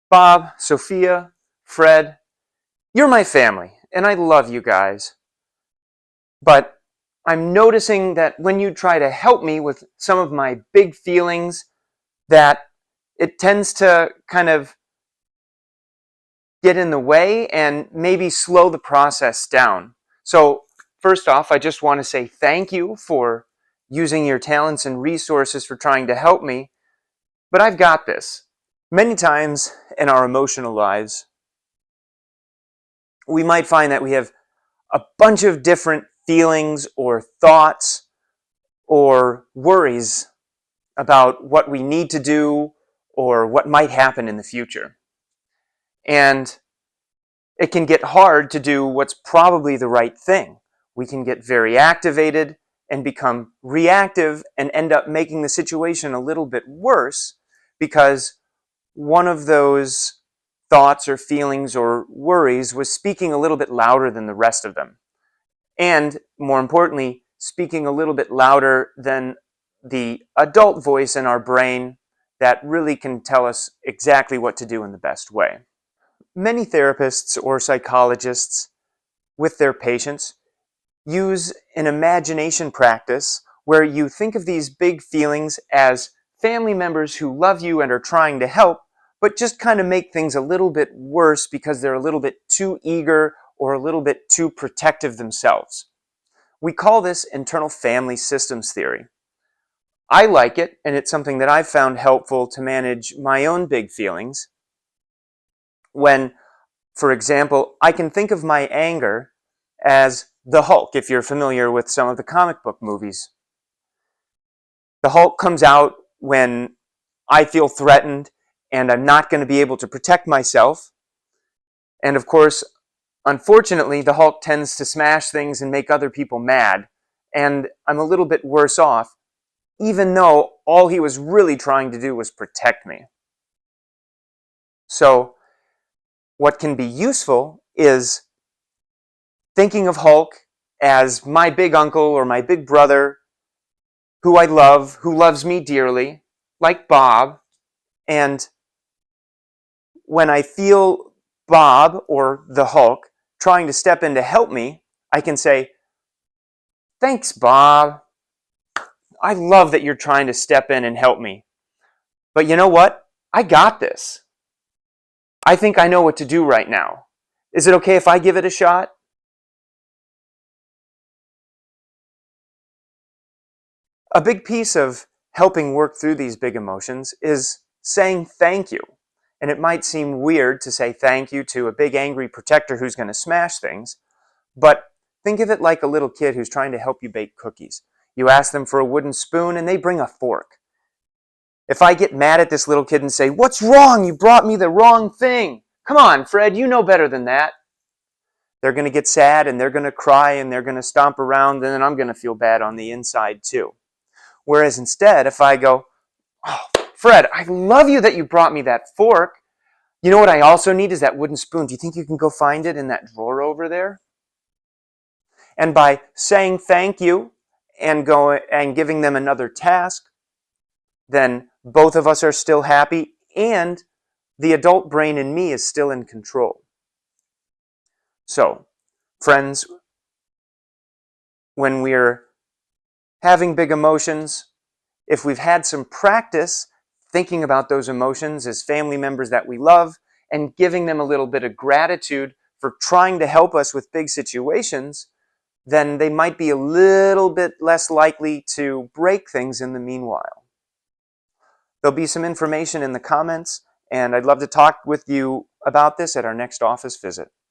Bob, Sophia, Fred, you're my family, and I love you guys. But I'm noticing that when you try to help me with some of my big feelings, that it tends to kind of get in the way and maybe slow the process down. So first off, I just want to say thank you for using your talents and resources for trying to help me, but I've got this. Many times in our emotional lives, we might find that we have a bunch of different feelings or thoughts or worries about what we need to do or what might happen in the future. And it can get hard to do what's probably the right thing. We can get very activated and become reactive and end up making the situation a little bit worse because one of those thoughts or feelings or worries was speaking a little bit louder than the rest of them. And more importantly, speaking a little bit louder than the adult voice in our brain that really can tell us exactly what to do in the best way. Many therapists or psychologists with their patients use an imagination practice where you think of these big feelings as family members who love you and are trying to help, but just kind of make things a little bit worse because they're a little bit too eager or a little bit too protective themselves. We call this internal family systems theory. I like it, and it's something that I've found helpful to manage my own big feelings. When, for example, I can think of my anger as the Hulk, if you're familiar with some of the comic book movies. The Hulk comes out when I feel threatened and I'm not going to be able to protect myself. And of course, unfortunately, the Hulk tends to smash things and make other people mad. And I'm a little bit worse off, even though all he was really trying to do was protect me. So, what can be useful is thinking of Hulk as my big uncle or my big brother who I love, who loves me dearly, like Bob. And when I feel Bob or the Hulk trying to step in to help me, I can say, "Thanks, Bob. I love that you're trying to step in and help me. But you know what? I got this. I think I know what to do right now. Is it okay if I give it a shot?" A big piece of helping work through these big emotions is saying thank you. And it might seem weird to say thank you to a big angry protector who's going to smash things, but think of it like a little kid who's trying to help you bake cookies. You ask them for a wooden spoon and they bring a fork. If I get mad at this little kid and say, "What's wrong? You brought me the wrong thing. Come on, Fred, you know better than that." They're going to get sad and they're going to cry and they're going to stomp around, and then I'm going to feel bad on the inside too. Whereas instead, if I go, "Oh, Fred, I love you that you brought me that fork. You know what I also need is that wooden spoon. Do you think you can go find it in that drawer over there?" And by saying thank you and giving them another task, then both of us are still happy and the adult brain in me is still in control. So, friends, when we're having big emotions, if we've had some practice thinking about those emotions as family members that we love and giving them a little bit of gratitude for trying to help us with big situations, then they might be a little bit less likely to break things in the meanwhile. There'll be some information in the comments, and I'd love to talk with you about this at our next office visit.